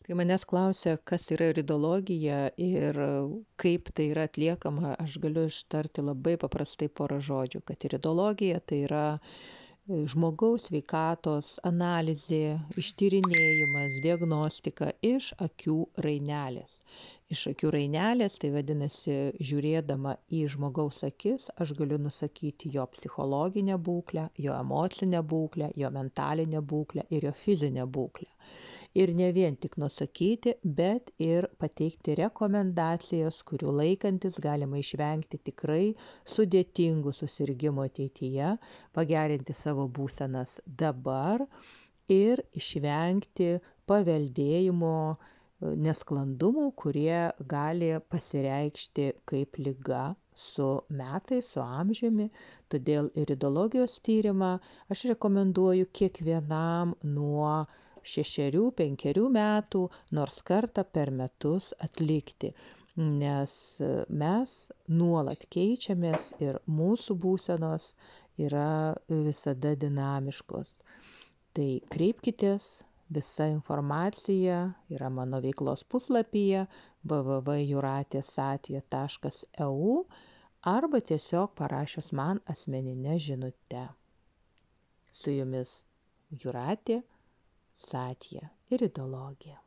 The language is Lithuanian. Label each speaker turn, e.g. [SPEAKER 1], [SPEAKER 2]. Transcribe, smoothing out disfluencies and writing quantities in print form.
[SPEAKER 1] Kai manęs klausia, kas yra iridologija ir kaip tai yra atliekama, aš galiu ištarti labai paprastai porą žodžių, kad iridologija tai yra žmogaus sveikatos analizė, ištyrinėjimas, diagnostika iš akių rainelės. Iš akių rainelės, tai vadinasi, žiūrėdama į žmogaus akis, aš galiu nusakyti jo psichologinę būklę, jo emocinę būklę, jo mentalinę būklę ir jo fizinę būklę. Ir ne vien tik nusakyti, bet ir pateikti rekomendacijas, kurių laikantis galima išvengti tikrai sudėtingų susirgymų ateityje, pagerinti savo būsenas dabar ir išvengti paveldėjimo nesklandumų, kurie gali pasireikšti kaip liga su metais, su amžiumi. Todėl iridologijos tyrimą aš rekomenduoju kiekvienam nuo 6–5 metų nors kartą per metus atlikti, nes mes nuolat keičiamės ir mūsų būsenos yra visada dinamiškos. Tai kreipkitės, visa informacija yra mano veiklos puslapyje www.juratesatija.eu arba tiesiog parašius man asmeninę žinutę. Su jumis Jūratė Satija, iridologė.